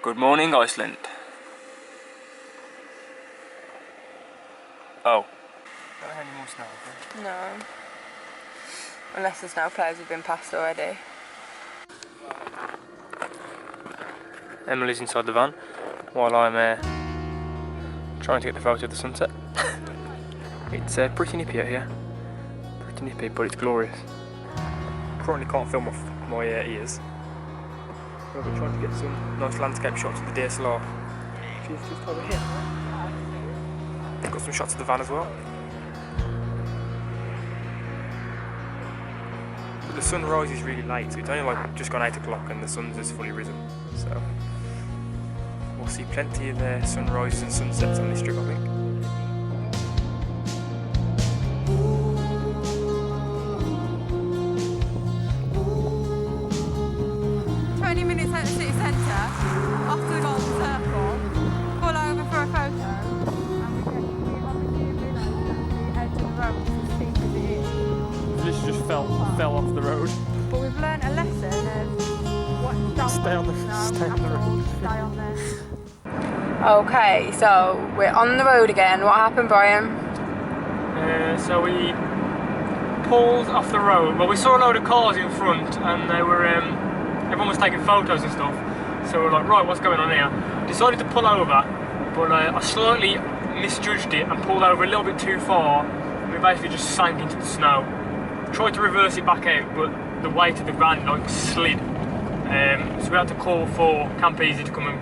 Good morning, Iceland. Oh. Don't have any more snow, okay? No. Unless the snow plows have been passed already. Emily's inside the van while I'm trying to get the photo of the sunset. It's pretty nippy out here. Pretty nippy, but it's glorious. Currently can't film off my ears. But we're trying to get some nice landscape shots of the DSLR. Which is just over here. Got some shots of the van as well. But the sunrise is really late, so it's only like just gone 8 o'clock and the sun's just fully risen. So we'll see plenty of sunrises and sunsets on this trip, I think. Minutes out of the city centre, off to the Golden Circle, pull over for a photo, and we head to the road as steep as it is. This just fell off the road. But we've learnt a lesson of what don't Stay on the road. Stay on there. Okay, so we're on the road again. What happened, Brian? So we pulled off the road. Well, we saw a load of cars in front, and they were. Everyone was taking photos and stuff, so we're like, right, what's going on here? Decided to pull over, but I slightly misjudged it and pulled over a little bit too far, and we basically just sank into the snow. Tried to reverse it back out, but the weight of the van like slid, so we had to call for Camp Easy to come and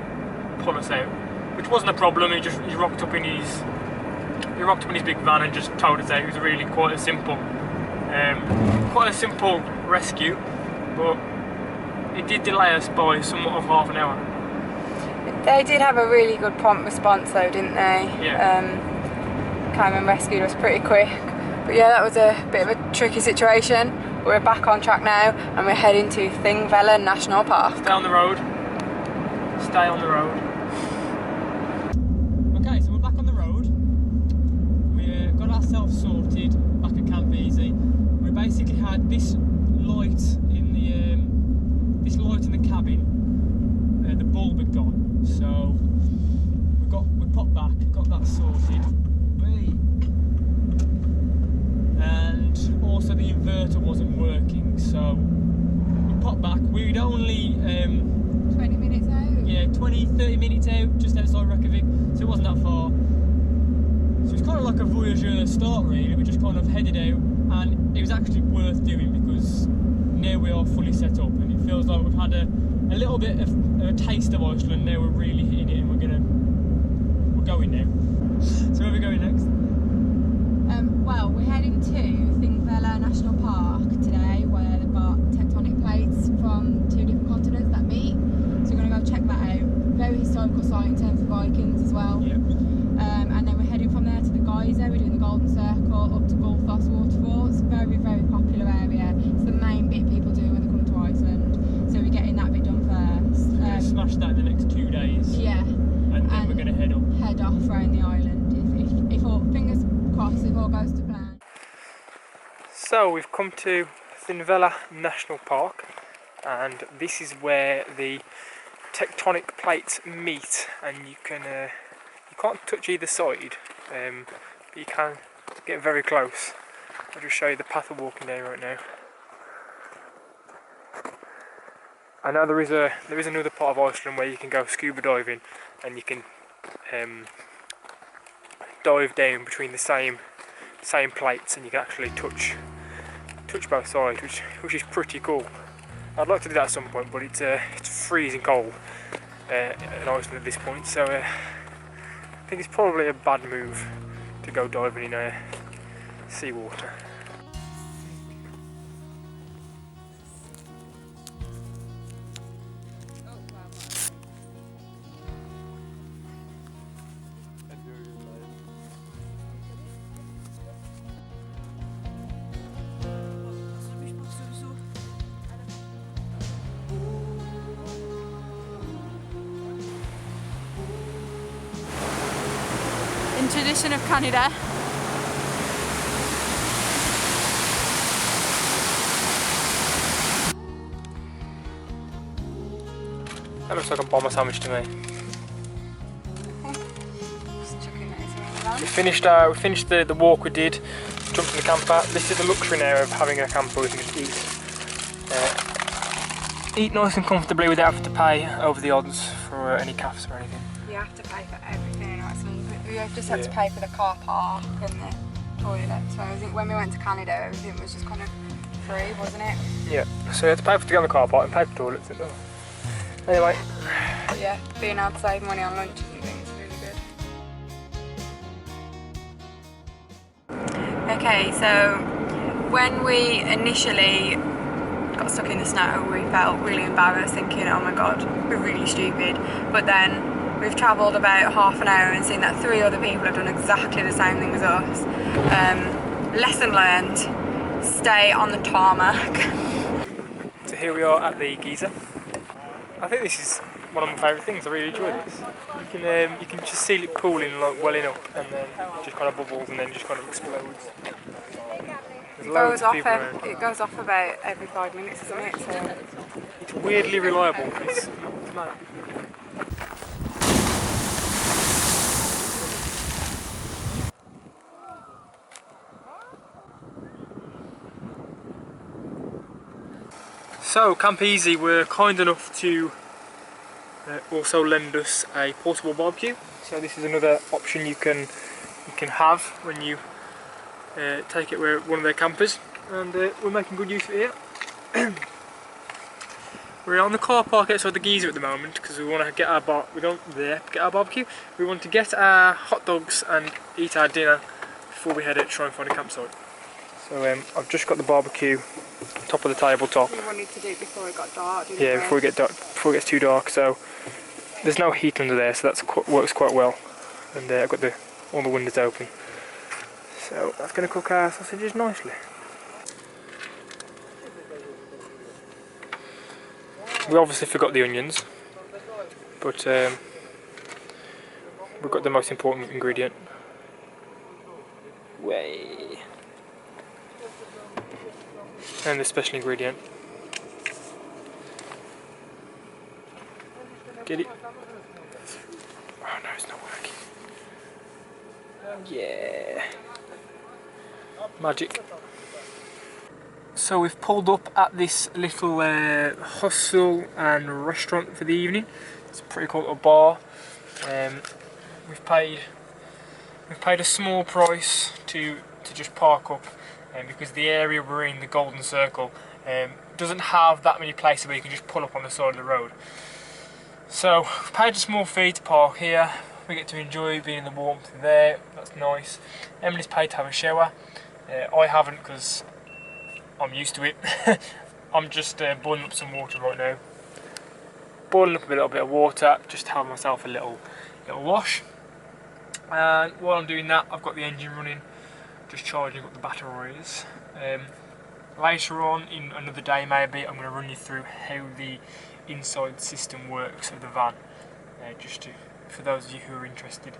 pull us out, which wasn't a problem. He rocked up in his big van and just towed us out. It was really quite a simple rescue, but it did delay us by somewhat of half an hour. They did have a really good prompt response though, didn't they? Yeah. Came and rescued us pretty quick. But yeah, that was a bit of a tricky situation. We're back on track now and we're heading to Thingvellir National Park. Stay on the road. Stay on the road. Okay, so we're back on the road. We got ourselves sorted back at Camp Easy. We basically had this light in the cabin, the bulb had gone, so we popped back, got that sorted, and also the inverter wasn't working, so we popped back. We'd only 20 minutes out? Yeah, 20-30 minutes out, just outside Reykjavik, so it wasn't that far. So it's kind of like a voyageur start really. We just kind of headed out, and it was actually worth doing because now we are fully set up and it feels like we've had a little bit of a taste of Iceland. Now we're really hitting it and we're going now. So where are we going next? Well, we're heading to Thingvellir National Park today, where they've got tectonic plates from 2 different continents that meet. So we're going to go check that out. Very historical site in terms of Vikings as well. Yep. And then we're heading from there to the geyser. We're doing the Golden Circle up to Gullfoss waterfall. It's a very, very popular area. It's the main bit people do when they come to Iceland. So we're getting that bit done first. We're going to smash that in the next 2 days. Yeah. And then we're going to head off around the island. If all, fingers crossed, if all goes to plan. So we've come to Thingvellir National Park, and this is where the tectonic plates meet, and you can't touch either side, but you can get very close. I'll just show you the path we're walking down right now. I know there is another part of Iceland where you can go scuba diving, and you can dive down between the same plates, and you can actually touch both sides, which is pretty cool. I'd like to do that at some point, but it's freezing cold in Iceland at this point, so I think it's probably a bad move to go diving in seawater. In tradition of Canada, looks like a bomber sandwich to me. Just chucking those around. We finished the walk we did, jumped in the camper. This is the luxury now of having a camper. We can just eat nice and comfortably without having to pay over the odds for any cafes or anything. You have to pay for everything in Iceland. We just had to pay for the car park and the toilet. So I think when we went to Canada, everything was just kind of free, wasn't it? Yeah, so you had to pay to get on the car park and pay for toilets. Anyway. But yeah, being able to save money on lunches and things is really good. Okay, so when we initially got stuck in the snow, we felt really embarrassed, thinking, oh my god, we're really stupid. But then we've travelled about half an hour and seen that 3 other people have done exactly the same thing as us. Lesson learned, stay on the tarmac. So here we are at the geyser. I think this is one of my favourite things. I really enjoy this. You can just see it pooling, like welling up, and then it just kind of bubbles and then just kind of explodes. It goes off about every 5 minutes, isn't it? So it's weirdly reliable. It's mad. So Camp Easy were kind enough to also lend us a portable barbecue. So this is another option you can have when you take it where one of their campers, and we're making good use of it here. We're on the car park outside the geyser at the moment because we want to get our barbecue. We want to get our hot dogs and eat our dinner before we head out to try and find a campsite. So I've just got the barbecue top of the tabletop. We wanted to do it before it got dark, didn't yeah, we? before it gets too dark. So there's no heat under there, so that works quite well. And I've got all the windows open. So that's going to cook our sausages nicely. We obviously forgot the onions, but we've got the most important ingredient. Way. And the special ingredient. Get it? Oh no, it's not working. Yeah. Magic. So we've pulled up at this little hostel and restaurant for the evening. It's a pretty cool little bar. We've paid a small price to just park up, because the area we're in, the Golden Circle, doesn't have that many places where you can just pull up on the side of the road. So we've paid a small fee to park here. We get to enjoy being in the warmth there. That's nice. Emily's paid to have a shower. I haven't because I'm used to it. I'm just boiling up some water right now. Boiling up a little bit of water just to have myself a little wash. And while I'm doing that, I've got the engine running, just charging up the batteries. Later on in another day maybe, I'm going to run you through how the inside system works of the van, for those of you who are interested.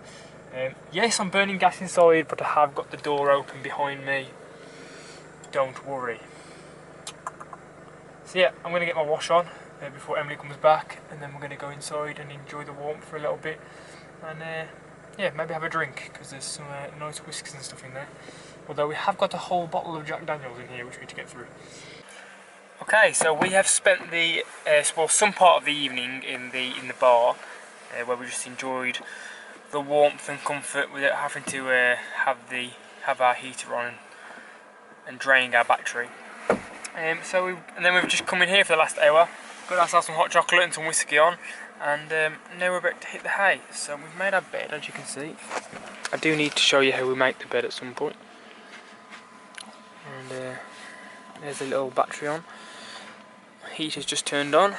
Yes, I'm burning gas inside, but I have got the door open behind me. Don't worry. So yeah, I'm going to get my wash on before Emily comes back, and then we're going to go inside and enjoy the warmth for a little bit, and yeah, maybe have a drink, because there's some nice whiskies and stuff in there. Although we have got a whole bottle of Jack Daniels in here which we need to get through. Okay, so we have spent some part of the evening in the bar, where we just enjoyed the warmth and comfort without having to have our heater on and draining our battery. And then we've just come in here for the last hour, got ourselves some hot chocolate and some whiskey on, and now we're about to hit the hay. So we've made our bed, as you can see. I do need to show you how we make the bed at some point. And there's a little battery on. Heater's just turned on.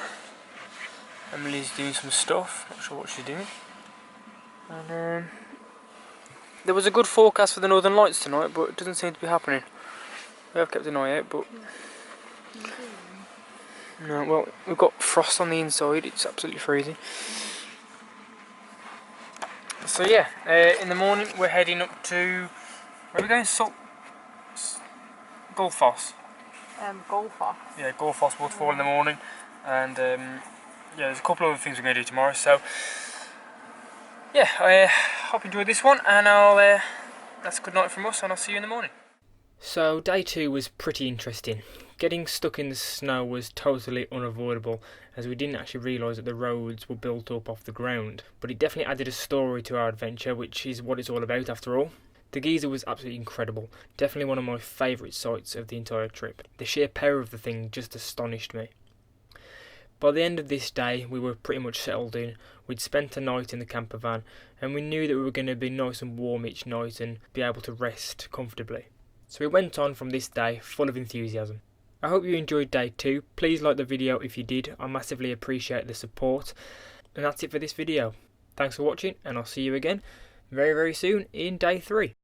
Emily's doing some stuff, not sure what she's doing. And there was a good forecast for the Northern Lights tonight, but it doesn't seem to be happening. We have kept an eye out, but no. Well, we've got frost on the inside. It's absolutely freezing. So yeah, in the morning we're heading up to, where are we going? Gullfoss. Gullfoss. Yeah, Gullfoss waterfall in the morning, and there's a couple of other things we're going to do tomorrow. So yeah, I hope you enjoyed this one, and that's a good night from us, and I'll see you in the morning. So day 2 was pretty interesting. Getting stuck in the snow was totally unavoidable, as we didn't actually realise that the roads were built up off the ground. But it definitely added a story to our adventure, which is what it's all about after all. The geyser was absolutely incredible, definitely one of my favourite sights of the entire trip. The sheer power of the thing just astonished me. By the end of this day, we were pretty much settled in. We'd spent a night in the camper van, and we knew that we were going to be nice and warm each night and be able to rest comfortably. So we went on from this day full of enthusiasm. I hope you enjoyed day 2. Please like the video if you did. I massively appreciate the support. And that's it for this video. Thanks for watching, and I'll see you again very, very soon in day 3.